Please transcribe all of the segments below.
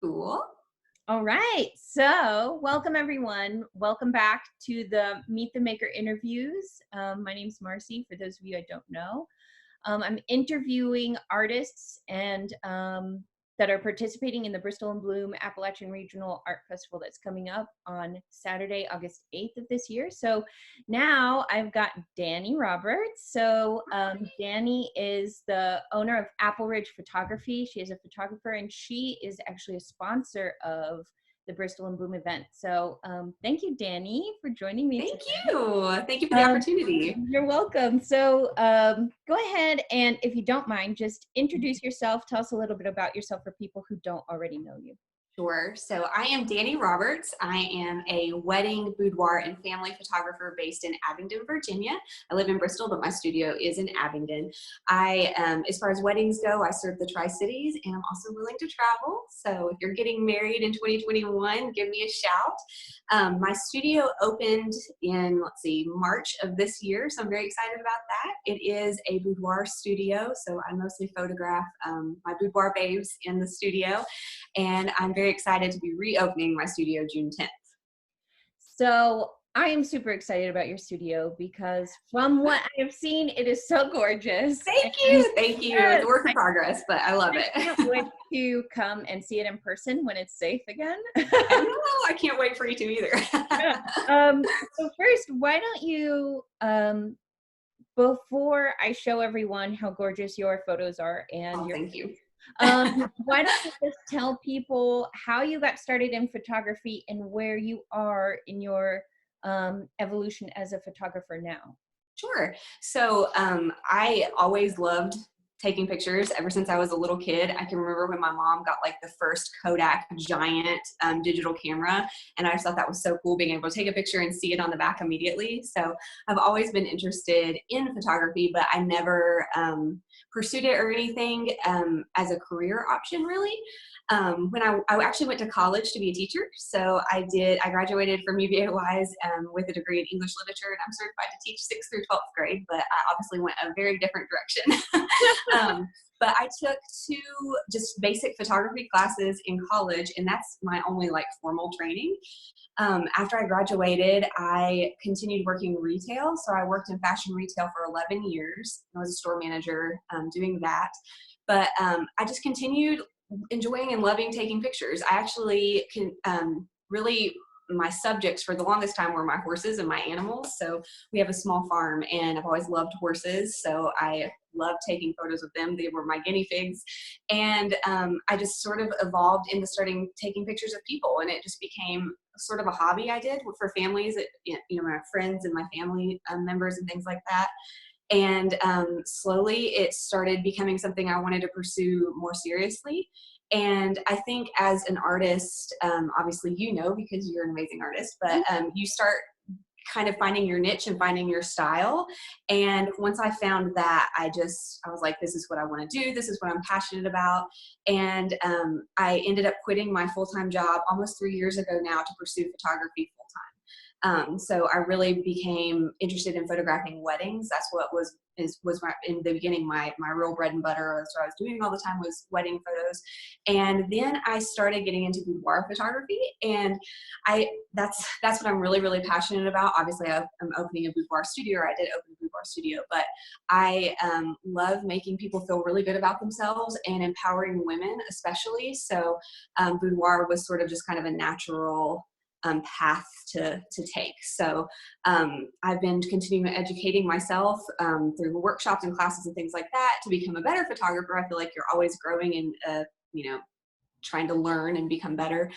Cool. All right. So, welcome everyone. Welcome back to the Meet the Maker interviews. My name's Marcy, for those of you I don't know. I'm interviewing artists and that are participating in the Bristol and Bloom Appalachian Regional Art Festival that's coming up on Saturday, August 8th of this year. So now I've got Danni Roberts. So Danni is the owner of Appleridgephotography. She is a photographer and she is actually a sponsor of the Bristol and Bloom event. So thank you, Danni, for joining me Thank today. you. Thank you for the opportunity. You're welcome. So go ahead and, if you don't mind, just introduce yourself. Tell us a little bit about yourself for people who don't already know you. Sure. So I am Danni Roberts. I am a wedding, boudoir, and family photographer based in Abingdon, Virginia. I live in Bristol, but my studio is in Abingdon. As far as weddings go, I serve the Tri-Cities, and I'm also willing to travel. So if you're getting married in 2021, give me a shout. My studio opened in, March of this year, so I'm very excited about that. It is a boudoir studio, so I mostly photograph my boudoir babes in the studio, and I'm very excited to be reopening my studio June 10th. So I am super excited about your studio because from what I have seen, it is so gorgeous. Thank you. Thank you. It's a work in progress, but I love it. I can't wait to come and see it in person when it's safe again. I can't wait for you to either. So first, why don't you, before I show everyone how gorgeous your photos are and thank you. why don't you just tell people how you got started in photography and where you are in your evolution as a photographer now? Sure. So I always loved taking pictures ever since I was a little kid. I can remember when my mom got like the first Kodak giant digital camera, and I just thought that was so cool, being able to take a picture and see it on the back immediately. So I've always been interested in photography, but I never pursued it or anything as a career option, really. When I actually went to college to be a teacher. So I graduated from UVA-Wise with a degree in English literature, and I'm certified to teach 6th through 12th grade, but I obviously went a very different direction. But I took 2 just basic photography classes in college, and that's my only formal training. After I graduated, I continued working retail. So I worked in fashion retail for 11 years. I was a store manager doing that. But I just continued enjoying and loving taking pictures. I actually my subjects for the longest time were my horses and my animals. So we have a small farm, and I've always loved horses. So I loved taking photos of them. They were my guinea pigs. And I just sort of evolved into starting taking pictures of people, and it just became sort of a hobby I did for families, my friends and my family members and things like that. And slowly it started becoming something I wanted to pursue more seriously. And I think as an artist, obviously because you're an amazing artist, but you start kind of finding your niche and finding your style. And once I found that, I was like, this is what I want to do. This is what I'm passionate about. And I ended up quitting my full-time job almost 3 years ago now to pursue photography full-time. So I really became interested in photographing weddings. That's what was in the beginning my real bread and butter. That's what I was doing all the time, was wedding photos. And then I started getting into boudoir photography, and that's what I'm really, really passionate about. Obviously, I'm opening a boudoir studio, or I did open a boudoir studio, but I love making people feel really good about themselves and empowering women, especially. So boudoir was sort of just kind of a natural path to take. So I've been continuing educating myself through workshops and classes and things like that to become a better photographer. I feel like you're always growing and trying to learn and become better.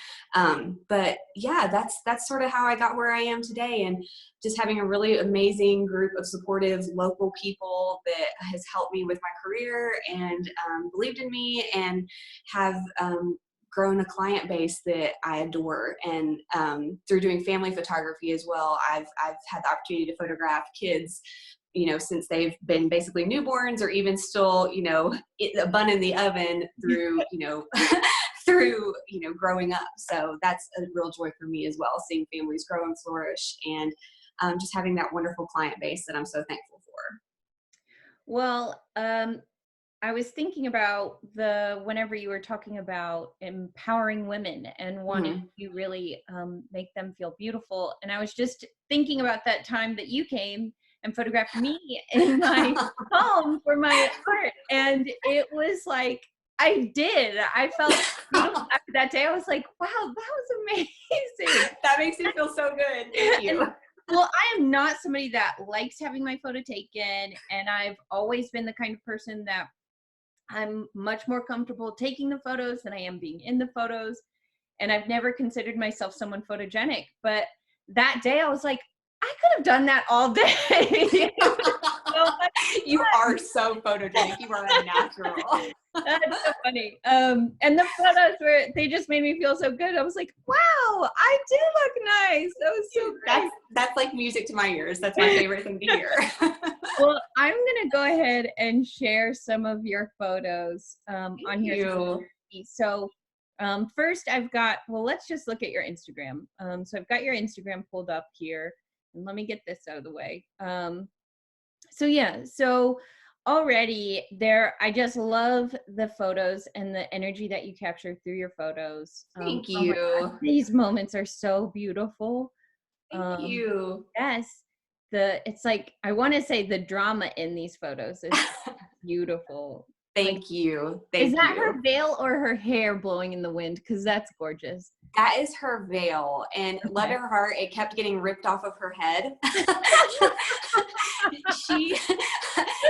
But yeah, that's sort of how I got where I am today, and just having a really amazing group of supportive local people that has helped me with my career and believed in me, and have grown a client base that I adore. And through doing family photography as well, I've had the opportunity to photograph kids, since they've been basically newborns, or even still, a bun in the oven through, through, growing up. So that's a real joy for me as well, seeing families grow and flourish, and just having that wonderful client base that I'm so thankful for. Well, I was thinking about whenever you were talking about empowering women and wanting to really make them feel beautiful. And I was just thinking about that time that you came and photographed me in my home for my art. And it was like, I felt beautiful after that day. I was like, wow, that was amazing. That makes me feel so good. Thank you. Well, I am not somebody that likes having my photo taken. And I've always been the kind of person that I'm much more comfortable taking the photos than I am being in the photos. And I've never considered myself someone photogenic. But that day I was like, I could have done that all day. You are so photogenic. You are a natural. That's so funny. And the photos they just made me feel so good. I was like, wow, I do look nice. That was so great. That's like music to my ears. That's my favorite thing to hear. Well, I'm going to go ahead and share some of your photos on here. So first let's just look at your Instagram. So I've got your Instagram pulled up here. And let me get this out of the way. So already there, I just love the photos and the energy that you capture through your photos. Thank you. Oh my God, these moments are so beautiful. Thank you. Yes. It's like, I want to say the drama in these photos is beautiful. Thank you. Is that her veil or her hair blowing in the wind? Because that's gorgeous. That is her veil, and love her heart, it kept getting ripped off of her head.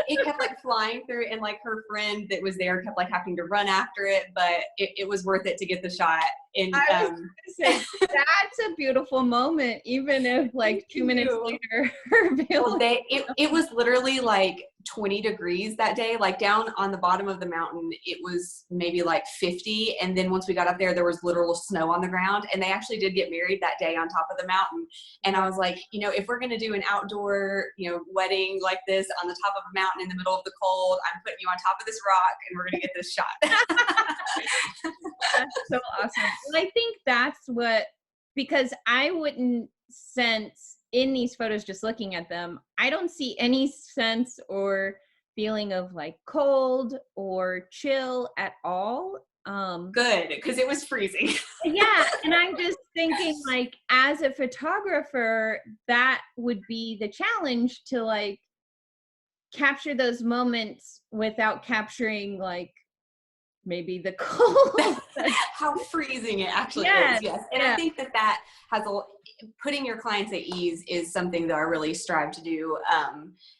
It kept like flying through, and like her friend that was there kept like having to run after it, but it was worth it to get the shot. And I was gonna say, that's a beautiful moment, even if like 2 minutes later her veil. It was literally like 20 degrees that day. Like down on the bottom of the mountain, it was maybe like 50, and then once we got up there was literal snow on the ground. And they actually did get married that day on top of the mountain. And I was like, if we're gonna do an outdoor wedding like this on the top of a mountain in the middle of the cold, I'm putting you on top of this rock and we're gonna get this shot. That's so awesome. Well, I think that's because I wouldn't sense in these photos, just looking at them, I don't see any sense or feeling of like cold or chill at all. Good, because it was freezing. Yeah, and I'm just thinking, like, as a photographer, that would be the challenge to like capture those moments without capturing like maybe the cold. How freezing it actually is. Yes. And I think that has putting your clients at ease is something that I really strive to do.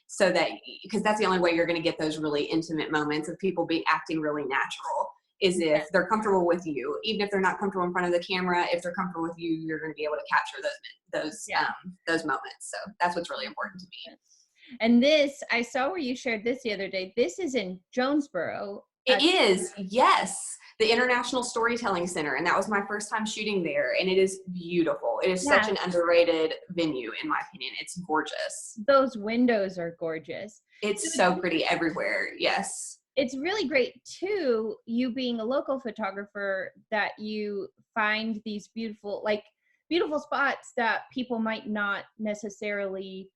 So that, because that's the only way you're going to get those really intimate moments of people acting really natural, is if they're comfortable with you. Even if they're not comfortable in front of the camera, if they're comfortable with you, you're going to be able to capture those moments. So that's what's really important to me. And this, I saw where you shared this the other day. This is in Jonesboro. It is, yes. The International Storytelling Center. And that was my first time shooting there. And it is beautiful. It is such an underrated venue, in my opinion. It's gorgeous. Those windows are gorgeous. It's so pretty everywhere. Yes. It's really great too, you being a local photographer, that you find these beautiful spots that people might not necessarily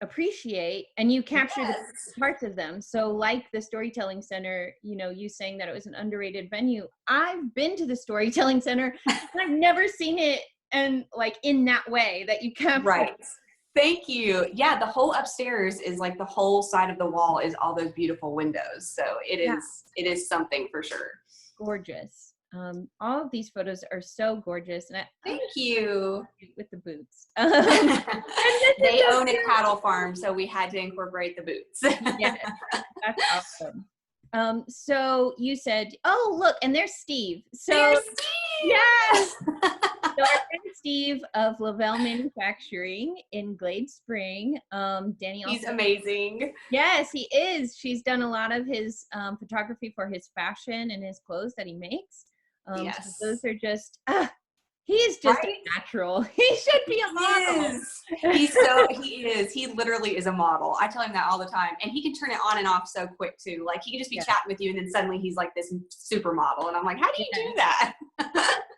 appreciate, and you capture the parts of them. So like the Storytelling Center, you saying that it was an underrated venue. I've been to the Storytelling Center and I've never seen it and like in that way that you capture. Right. Thank you. Yeah, the whole upstairs is like the whole side of the wall is all those beautiful windows. So it is something for sure. Gorgeous. All of these photos are so gorgeous. And Thank you. With the boots. They own a cattle farm, so we had to incorporate the boots. Yeah, that's awesome. So you said, oh, look, and there's Steve. There's Steve! Yes! So our friend Steve of Lavelle Manufacturing in Glade Spring. Danny also, he's amazing. Yes, he is. She's done a lot of his photography for his fashion and his clothes that he makes. Yes. So those are just, he is just a natural. He should be a model. He is. He literally is a model. I tell him that all the time. And he can turn it on and off so quick too. Like he can just be chatting with you and then suddenly he's like this supermodel. And I'm like, how do you do that?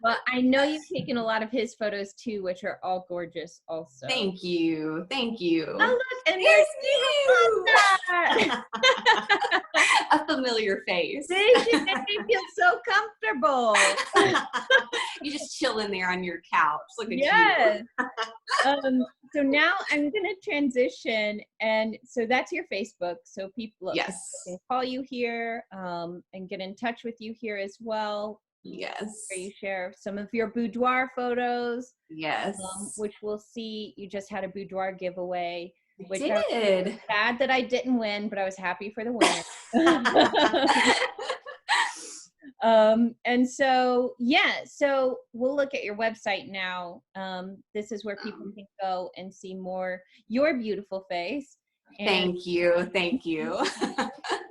Well, I know you've taken a lot of his photos too, which are all gorgeous also. Thank you. Thank you. Oh, look, and there's It's Steve. a familiar face. They feel so comfortable. You just chill in there on your couch. Look at Yes. you. So now I'm going to transition. And so that's your Facebook. So people Yes. can call you here and get in touch with you here as well. Yes. Where you share some of your boudoir photos. Yes. Which we'll see. You just had a boudoir giveaway. I did. I was sad that I didn't win, but I was happy for the winner. And so, yeah, so we'll look at your website now. This is where people can go and see more your beautiful face. Thank you. Thank you.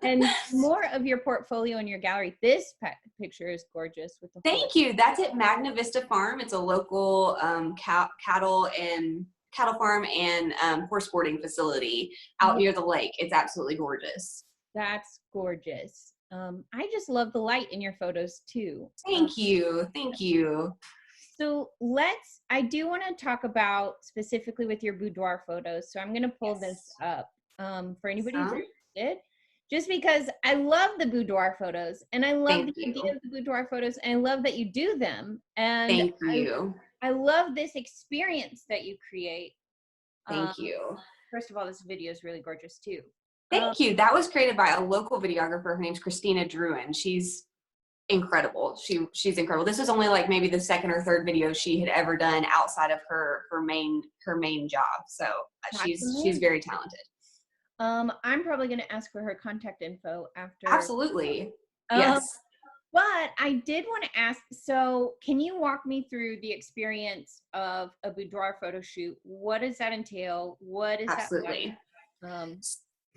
And more of your portfolio in your gallery. This picture is gorgeous. With the Thank you. That's at Magna Vista Farm. It's a local cattle farm and horse boarding facility out near the lake. It's absolutely gorgeous. That's gorgeous. I just love the light in your photos too. Thank you. Thank you. So I do want to talk about specifically with your boudoir photos. So I'm going to pull this up for anybody who's interested, just because I love the boudoir photos and I love the idea of the boudoir photos and I love that you do them. And thank you. I love this experience that you create. Thank you. First of all, this video is really gorgeous too. Thank you. That was created by a local videographer. Her name's Christina Druin. She's incredible. She's incredible. This was only like maybe the second or third video she had ever done outside of her main job. So she's very talented. I'm probably going to ask for her contact info after. Absolutely. Yes. But I did want to ask, so can you walk me through the experience of a boudoir photo shoot? What does that entail? What is Absolutely. that like?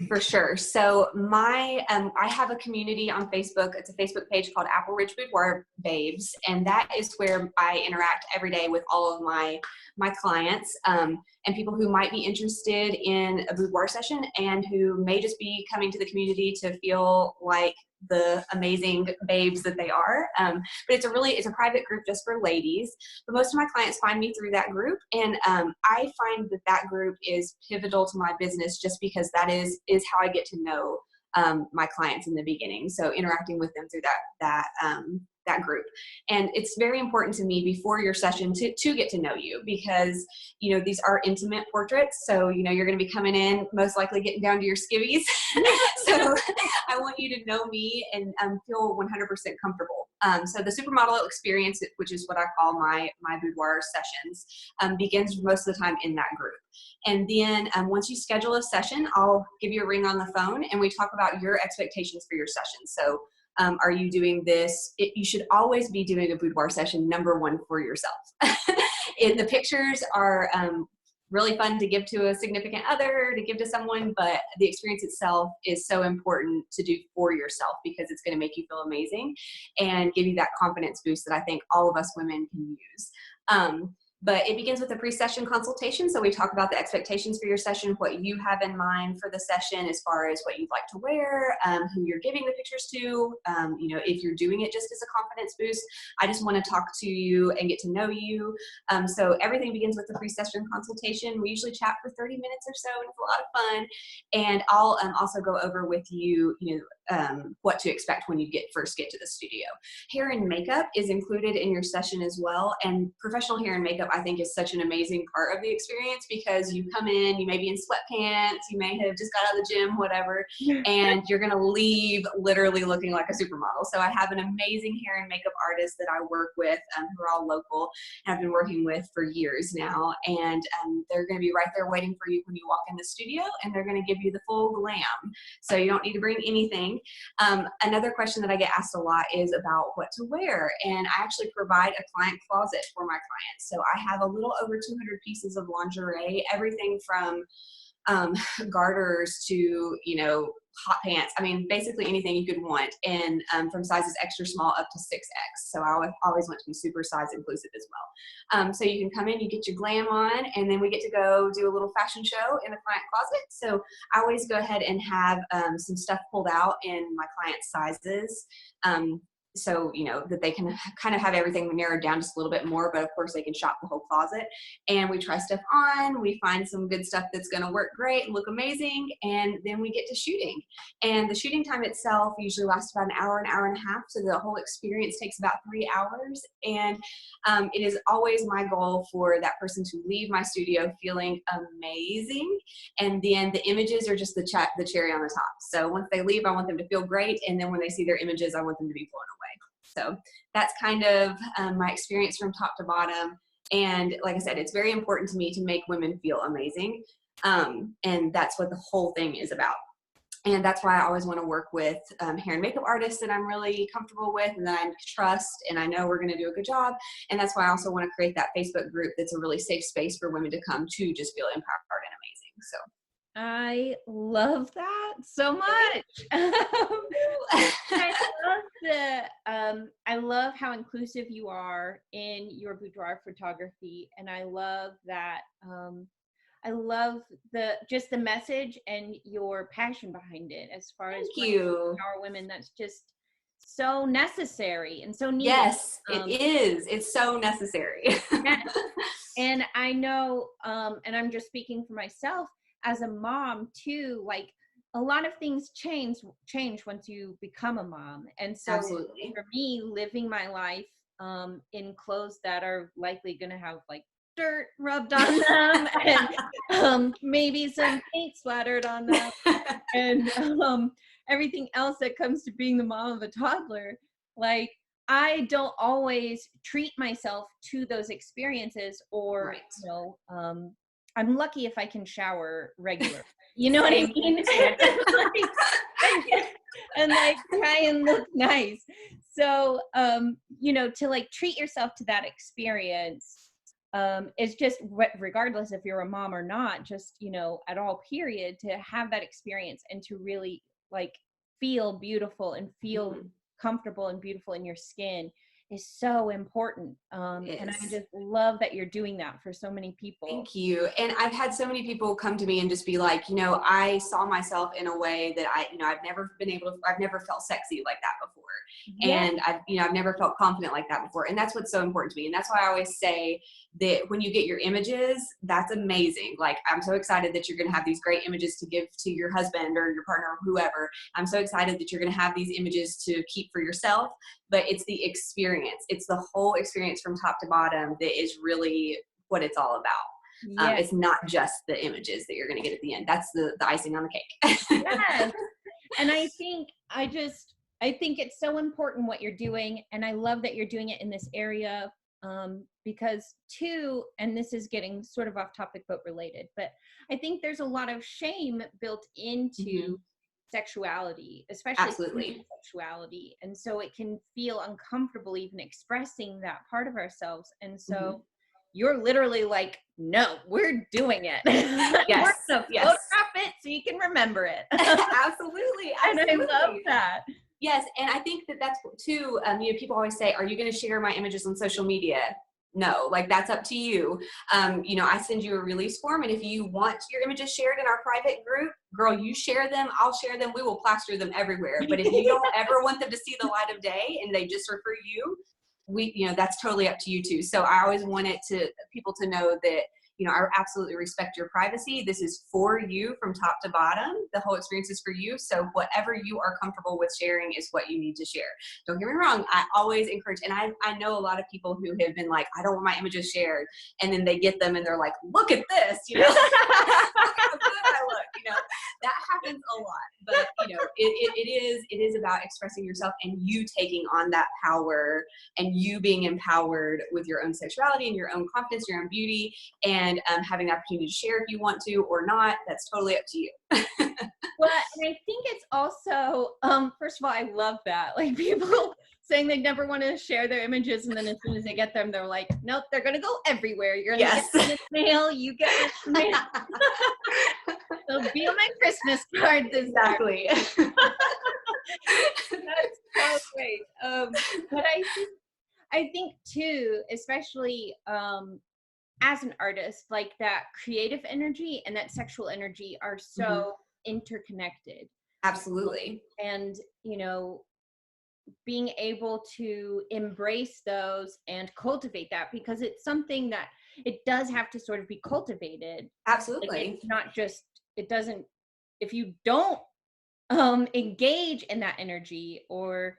For sure. So I have a community on Facebook. It's a Facebook page called Appleridge Boudoir Babes, and that is where I interact every day with all of my clients and people who might be interested in a boudoir session and who may just be coming to the community to feel like the amazing babes that they are. But it's a private group just for ladies. But most of my clients find me through that group. And I find that group is pivotal to my business just because that is how I get to know my clients in the beginning. So interacting with them through that group. And it's very important to me before your session to get to know you because, these are intimate portraits. So, you're going to be coming in, most likely getting down to your skivvies. So I want you to know me and feel 100% comfortable. So the supermodel experience, which is what I call my boudoir sessions, begins most of the time in that group. And then once you schedule a session, I'll give you a ring on the phone and we talk about your expectations for your session. So are you doing this? You should always be doing a boudoir session, number one, for yourself. The pictures are really fun to give to a significant other, to give to someone, but the experience itself is so important to do for yourself because it's going to make you feel amazing and give you that confidence boost that I think all of us women can use. But it begins with a pre-session consultation. So we talk about the expectations for your session, what you have in mind for the session as far as what you'd like to wear, who you're giving the pictures to, if you're doing it just as a confidence boost. I just want to talk to you and get to know you. So everything begins with the pre-session consultation. We usually chat for 30 minutes or so, and it's a lot of fun. And I'll also go over with you, what to expect when you first get to the studio. Hair and makeup is included in your session as well. And professional hair and makeup, I think, is such an amazing part of the experience because you come in, you may be in sweatpants, you may have just got out of the gym, whatever, and you're going to leave literally looking like a supermodel. So I have an amazing hair and makeup artist that I work with who are all local and I've been working with for years now. And they're going to be right there waiting for you when you walk in the studio, and they're going to give you the full glam. So you don't need to bring anything. Another question that I get asked a lot is about what to wear. And I actually provide a client closet for my clients. So I have a little over 200 pieces of lingerie, everything from garters to, hot pants. I mean, basically anything you could want, and from sizes extra small up to 6X. So I always want to be super size inclusive as well. So you can come in, you get your glam on, and then we get to go do a little fashion show in the client closet. So I always go ahead and have some stuff pulled out in my client's sizes. so, that they can kind of have everything narrowed down just a little bit more, but of course they can shop the whole closet. And we try stuff on, we find some good stuff that's going to work great and look amazing. And then we get to shooting. And the shooting time itself usually lasts about an hour and a half. So the whole experience takes about 3 hours. And it is always my goal for that person to leave my studio feeling amazing. And then the images are just the cherry on the top. So once they leave, I want them to feel great. And then when they see their images, I want them to be blown away. So that's kind of my experience from top to bottom. And like I said, it's very important to me to make women feel amazing. And that's what the whole thing is about. And that's why I always want to work with hair and makeup artists that I'm really comfortable with and that I trust and I know we're going to do a good job. And that's why I also want to create that Facebook group that's a really safe space for women to come to just feel empowered and amazing. So I love that so much. I love how inclusive you are in your boudoir photography, and I love that. I love the message and your passion behind it. As far as empower women, that's just so necessary and so needed. Yes, it is. It's so necessary. Yes. And I know, and I'm just speaking for myself as a mom too, like a lot of things change once you become a mom. And so Absolutely. For me, living my life in clothes that are likely going to have like dirt rubbed on them and maybe some paint splattered on them and everything else that comes to being the mom of a toddler, like I don't always treat myself to those experiences, or right. I'm lucky if I can shower regularly. You know what I mean? and try and look nice. So to like treat yourself to that experience is just regardless if you're a mom or not, just at all period, to have that experience and to really like feel beautiful and feel comfortable and beautiful in your skin is so important. And I just love that you're doing that for so many people. Thank you. And I've had so many people come to me and just be like, I saw myself in a way that I've never felt sexy like that before. Yeah. And I've never felt confident like that before. And that's what's so important to me. And that's why I always say that when you get your images, that's amazing. Like, I'm so excited that you're going to have these great images to give to your husband or your partner or whoever. I'm so excited that you're going to have these images to keep for yourself, but it's the experience. It's the whole experience from top to bottom that is really what it's all about. Yes. It's not just the images that you're going to get at the end. That's the icing on the cake. Yes. And I think it's so important what you're doing. And I love that you're doing it in this area because and this is getting sort of off topic, but related, but I think there's a lot of shame built into sexuality, especially sexuality. And so it can feel uncomfortable even expressing that part of ourselves. And so you're literally like, no, we're doing it. Yes. We're gonna photograph it so you can remember it. Absolutely. And I love that. Yes. And I think that's too, people always say, are you going to share my images on social media? No, like that's up to you. I send you a release form, and if you want your images shared in our private group, girl, you share them, I'll share them, we will plaster them everywhere. But if you don't ever want them to see the light of day and they just are for you, that's totally up to you too. So I always wanted people to know that, I absolutely respect your privacy. This is for you from top to bottom. The whole experience is for you. So whatever you are comfortable with sharing is what you need to share. Don't get me wrong. I always encourage, and I know a lot of people who have been like, I don't want my images shared. And then they get them and they're like, look at this, how good I look, that happens a lot. But, it is about expressing yourself and you taking on that power and you being empowered with your own sexuality and your own confidence, your own beauty, and having the opportunity to share if you want to or not. That's totally up to you. Well, and I think it's also, first of all, I love that. Like people saying they never want to share their images, and then as soon as they get them, they're like, nope, they're going to go everywhere. You're going to get them in the mail. You get them in the mail. They'll be on my Christmas card. Exactly. That's so great. But I think too, especially as an artist, like that creative energy and that sexual energy are so interconnected. Absolutely. And being able to embrace those and cultivate that, because it's something that it does have to sort of be cultivated. Like, Absolutely. it's not just, it doesn't, if you don't engage in that energy, or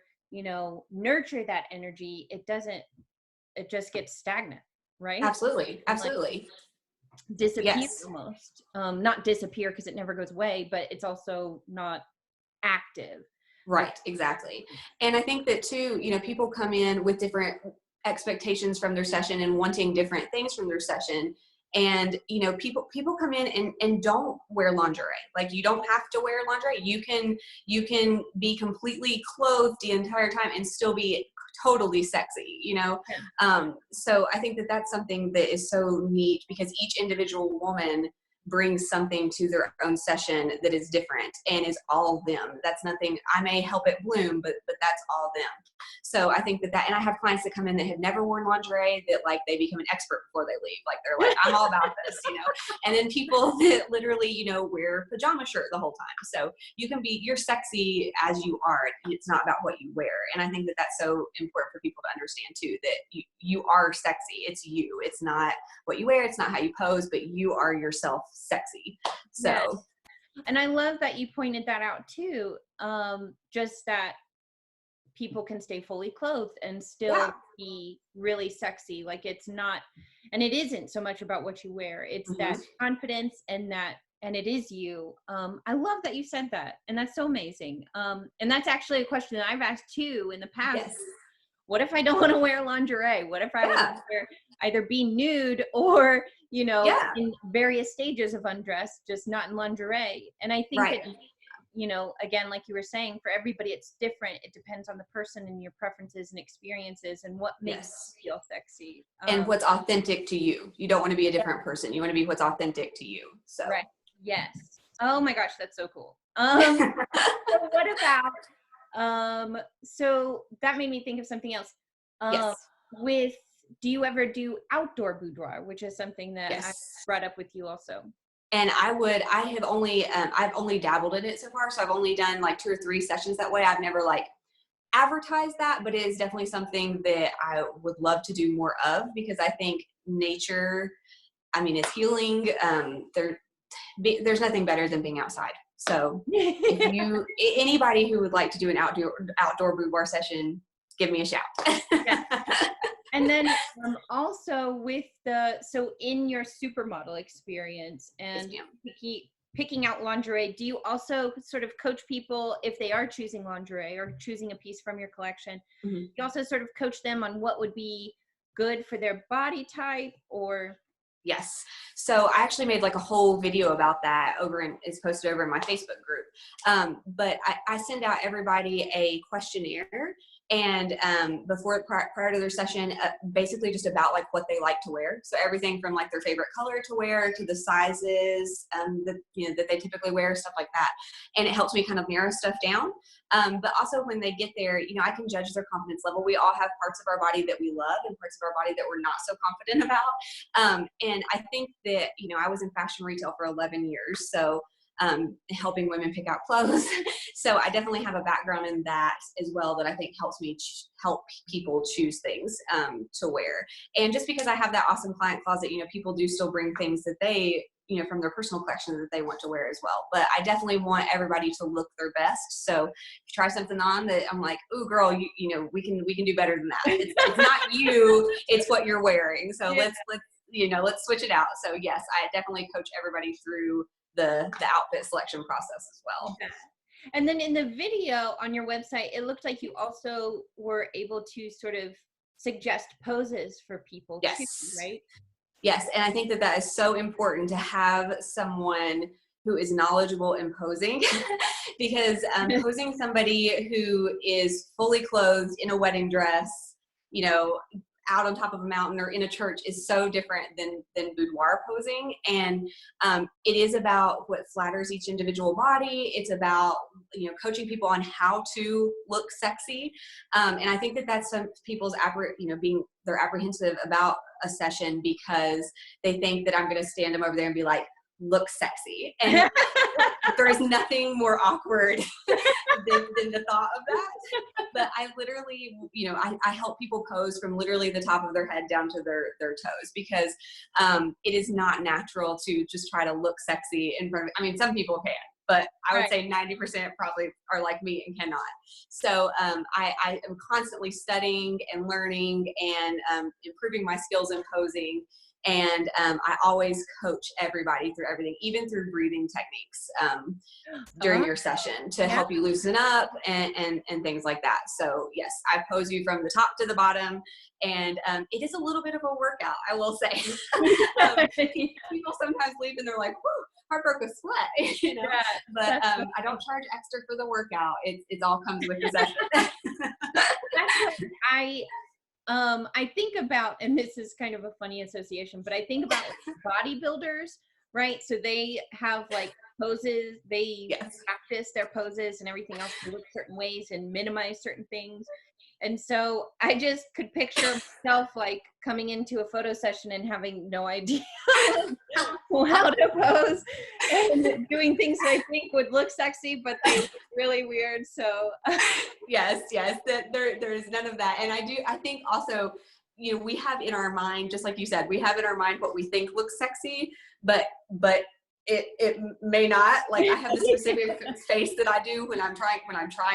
nurture that energy, it doesn't, it just gets stagnant, right? Absolutely. And like Absolutely. disappear Yes. almost. Not disappear because it never goes away, but it's also not active. Right, exactly. And I think that too, people come in with different expectations from their session and wanting different things from their session. And people come in and don't wear lingerie. Like, you don't have to wear lingerie. You can be completely clothed the entire time and still be totally sexy. Yeah. So I think that that's something that is so neat, because each individual woman brings something to their own session that is different and is all them. That's nothing, I may help it bloom, but that's all them. So I think and I have clients that come in that have never worn lingerie, that like they become an expert before they leave. Like, they're like, I'm all about this. And then people that literally, wear pajama shirt the whole time. So you're sexy as you are. It's not about what you wear. And I think that that's so important for people to understand too, that you are sexy. It's you. It's not what you wear. It's not how you pose, but you are yourself sexy. So Yes. And I love that you pointed that out too. Just that people can stay fully clothed and still yeah. be really sexy. Like, it's not, and it isn't so much about what you wear. It's Mm-hmm. that confidence, and it is you. I love that you said that. And that's so amazing. And that's actually a question that I've asked too in the past. Yes. What if I don't want to wear lingerie? What if I would Yeah. either be nude or, Yeah. in various stages of undress, just not in lingerie? And I think Right. that, again, like you were saying, for everybody, it's different. It depends on the person and your preferences and experiences and what makes Yes. you feel sexy. And what's authentic to you. You don't want to be a different person. You want to be what's authentic to you. So. Right. Yes. Oh my gosh, that's so cool. So what about, so that made me think of something else. Yes. Do you ever do outdoor boudoir, which is something that I Yes. brought up with you also? And I've only dabbled in it so far. So I've only done like 2 or 3 sessions that way. I've never like advertised that, but it is definitely something that I would love to do more of, because I think nature, it's healing. There's nothing better than being outside. So if anybody who would like to do an outdoor boudoir session, give me a shout. Yeah. And then also with so in your supermodel experience and picking out lingerie, do you also sort of coach people if they are choosing lingerie or choosing a piece from your collection? Mm-hmm. You also sort of coach them on what would be good for their body type, or? Yes. So I actually made like a whole video about that it's posted over in my Facebook group. But I send out everybody a questionnaire, and prior to their session, basically just about like what they like to wear. So everything from like their favorite color to wear to the sizes that they typically wear, stuff like that. And it helps me kind of narrow stuff down. But also when they get there, I can judge their confidence level. We all have parts of our body that we love and parts of our body that we're not so confident about. And I think that, I was in fashion retail for 11 years. So helping women pick out clothes. So I definitely have a background in that as well, that I think helps me help people choose things to wear. And just because I have that awesome client closet, people do still bring things that they, from their personal collection that they want to wear as well. But I definitely want everybody to look their best. So if you try something on that I'm like, ooh, girl, we can do better than that. It's not you, it's what you're wearing. So Yeah. let's switch it out. So yes, I definitely coach everybody through the outfit selection process as well. Okay. And then in the video on your website, it looked like you also were able to sort of suggest poses for people too, right? Yes, and I think that is so important to have someone who is knowledgeable in posing, because posing somebody who is fully clothed in a wedding dress, out on top of a mountain or in a church is so different than boudoir posing. And it is about what flatters each individual body. It's about, coaching people on how to look sexy. And I think that that's some people's, they're apprehensive about a session because they think that I'm going to stand them over there and be like, look sexy. And there is nothing more awkward than the thought of that. But I literally, I help people pose from literally the top of their head down to their toes, because it is not natural to just try to look sexy in front of, I mean, some people can, but I would say 90% probably are like me and cannot. So I am constantly studying and learning and improving my skills in posing. And I always coach everybody through everything, even through breathing techniques during your session to help you loosen up and things like that. So yes, I pose you from the top to the bottom, and it is a little bit of a workout, I will say. People sometimes leave and they're like, "Whoo, I broke a sweat," Yeah, but I don't charge extra for the workout. It all comes with the session. that's what I think about, and this is kind of a funny association, but I think about bodybuilders, right? So they have like poses, they practice their poses and everything else to look certain ways and minimize certain things. And so I just could picture myself like coming into a photo session and having no idea how to pose and doing things that I think would look sexy, but they look really weird. So yes, there is none of that. And I think also, we have in our mind, just like you said, we have in our mind what we think looks sexy, but it may not. Like, I have this specific face that I do when I'm trying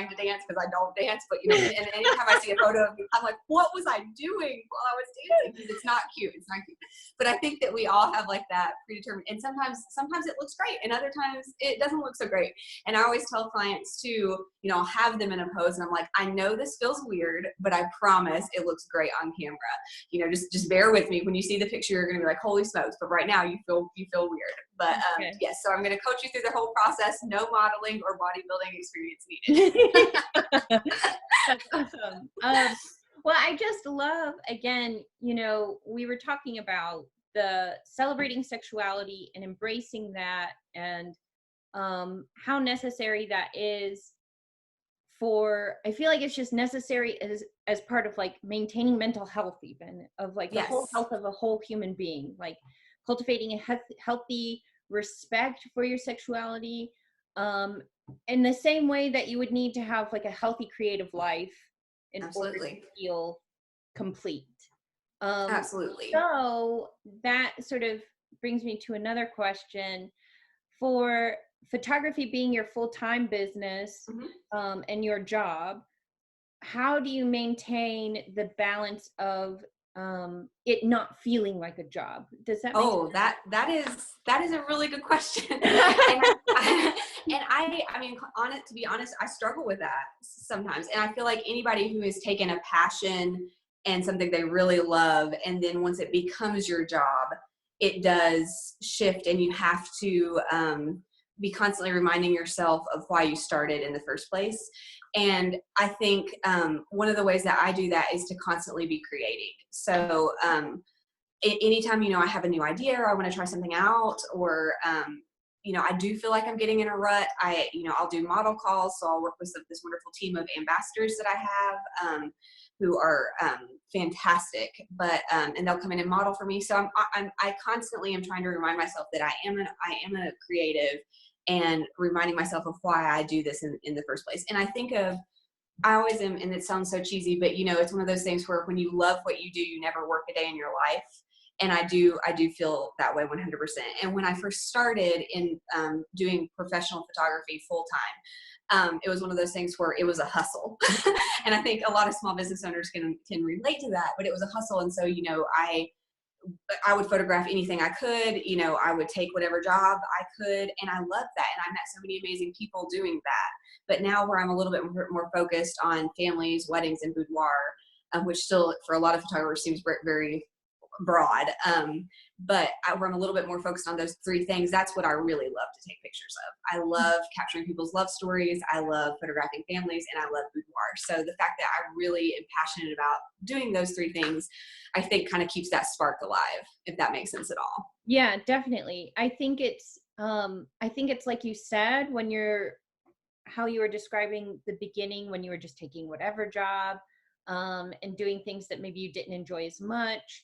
to dance, because I don't dance, but and anytime I see a photo of me, I'm like, what was I doing while I was dancing? Because it's not cute. But I think that we all have like that predetermined, and sometimes it looks great, and other times it doesn't look so great. And I always tell clients too, I'll have them in a pose and I'm like, I know this feels weird, but I promise it looks great on camera. Just bear with me. When you see the picture, you're gonna be like, holy smokes, but right now you feel weird. But yes, so I'm going to coach you through the whole process. No modeling or bodybuilding experience needed. That's awesome. Well, I just love, again, we were talking about the celebrating sexuality and embracing that, and how necessary that is I feel like it's just necessary as part of like maintaining mental health, even of like the whole health of a whole human being, like cultivating a healthy respect for your sexuality, in the same way that you would need to have like a healthy creative life in order to feel complete. Absolutely. So that sort of brings me to another question. For photography being your full-time business, and your job, how do you maintain the balance of it not feeling like a job? Does that make sense? That is a really good question. and I mean, to be honest, I struggle with that sometimes. And I feel like anybody who has taken a passion and something they really love, and then once it becomes your job, it does shift, and you have to be constantly reminding yourself of why you started in the first place. And I think one of the ways that I do that is to constantly be creating. So anytime, I have a new idea, or I want to try something out, or I do feel like I'm getting in a rut, I'll do model calls. So I'll work with this wonderful team of ambassadors that I have, who are fantastic, but and they'll come in and model for me. So I constantly am trying to remind myself that I am a creative, and reminding myself of why I do this in the first place. And I always am, and it sounds so cheesy, but it's one of those things where when you love what you do, you never work a day in your life. And I do feel that way 100%. And when I first started in doing professional photography full time, it was one of those things where it was a hustle. And I think a lot of small business owners can relate to that, but it was a hustle. And so, I would photograph anything I could, I would take whatever job I could. And I loved that. And I met so many amazing people doing that. But now, where I'm a little bit more focused on families, weddings, and boudoir, which still for a lot of photographers seems very broad. But where I'm a little bit more focused on those three things, that's what I really love to take pictures of. I love capturing people's love stories. I love photographing families, and I love boudoir. So the fact that I really am passionate about doing those three things, I think kind of keeps that spark alive, if that makes sense at all. Yeah, definitely. I think it's like you said, how you were describing the beginning, when you were just taking whatever job, and doing things that maybe you didn't enjoy as much.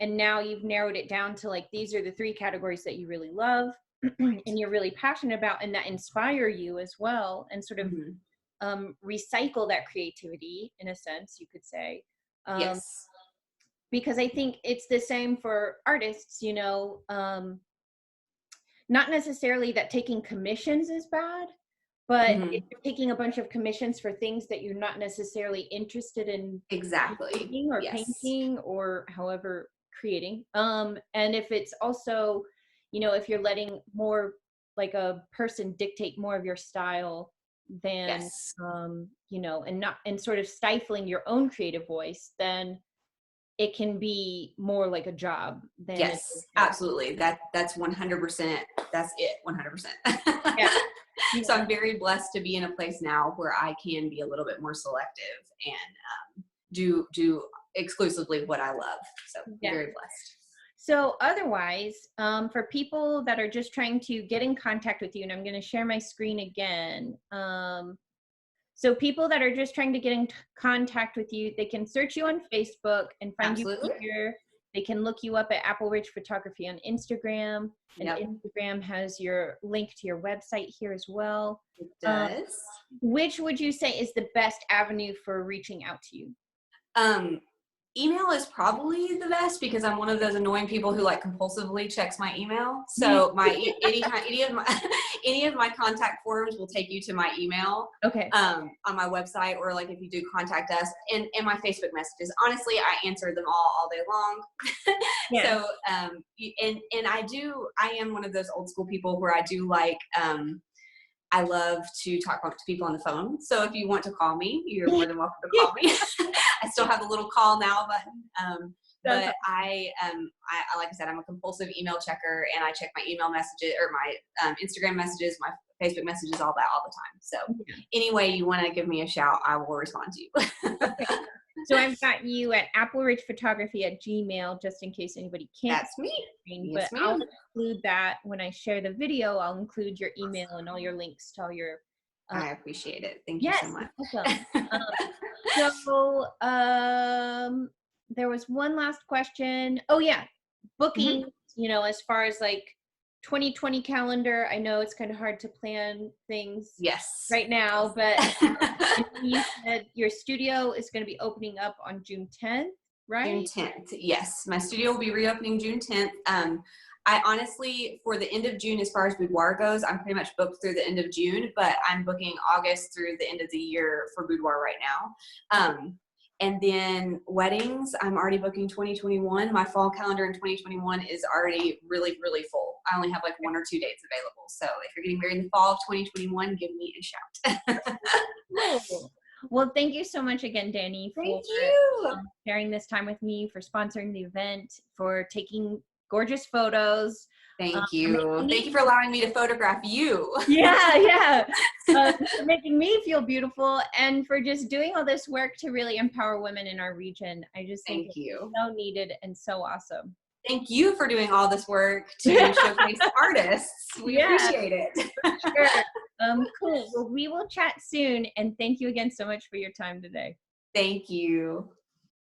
And now you've narrowed it down to like, these are the three categories that you really love. Right. and you're really passionate about, and that inspire you as well, and sort of Mhm. recycle that creativity in a sense, you could say. Um, Yes. because I think it's the same for artists, not necessarily that taking commissions is bad, but if Mhm. you're taking a bunch of commissions for things that you're not necessarily interested in Exactly. creating or Yes. painting or however creating, and if it's also, if you're letting more like a person dictate more of your style than, Yes. and not, and sort of stifling your own creative voice, then it can be more like a job than it is Yes, like, absolutely. That's 100%. That's it. 100%. yeah, So yeah, I'm very blessed to be in a place now where I can be a little bit more selective and do exclusively what I love. So I'm yeah. very blessed. So otherwise, for people that are just trying to get in contact with you, and I'm going to share my screen again. So people that are just trying to get in contact with you, they can search you on Facebook and find you Absolutely. here. They can look you up at Appleridge Photography on Instagram, and Yep, Instagram has your link to your website here as well. it Um, does. which would you say is the best avenue for reaching out to you? Um, Email is probably the best because I'm one of those annoying people who like compulsively checks my email. So anytime any of my any of my contact forms will take you to my email Okay. on my website, or like if you do contact us, and my Facebook messages. Honestly, I answer them all day long. Yeah. So and I am one of those old school people where I do like I love to talk to people on the phone. So if you want to call me, you're more than welcome to call me. I still have the little call now button. That's But I, like I said, I'm a compulsive email checker, and I check my email messages or my Instagram messages, my Facebook messages, all that all the time. So awesome. any way you want to give me a shout, I will respond to you. Okay. So I've got you at appleridgephotography@gmail, just in case anybody can't That's me. see the screen, but Yes, I'll ma'am. include that when I share the video. I'll include your email and all your links to all your, I appreciate it. Thank you so yes, much. you're welcome. So there was one last question. Oh yeah, Mhm. booking, as far as like 2020 calendar. I know it's kind of hard to plan things Yes. right now, but Yes. I know you said your studio is going to be opening up on June 10th, June right? 10th. Yes, my studio will be reopening June 10th. I honestly, for the end of June, as far as boudoir goes, I'm pretty much booked through the end of June, but I'm booking August through the end of the year for boudoir right now. Okay. And then weddings, I'm already booking 2021. My fall calendar in 2021 is already really, really full. I only have like 1 or 2 dates available. So if you're getting married in the fall of 2021, give me a shout. Cool. Well, thank you so much again, Danny, Thank for you. sharing this time with me, for sponsoring the event, for taking gorgeous photos. Thank Making you. me Thank you for feel, allowing me to photograph you. yeah, yeah. For making me feel beautiful, and for just doing all this work to really empower women in our region. I just think Thank it's you. so needed and so awesome. Thank you for doing all this work to showcase artists. We Yeah, appreciate it. sure. Cool. Well, we will chat soon, and thank you again so much for your time today. Thank you.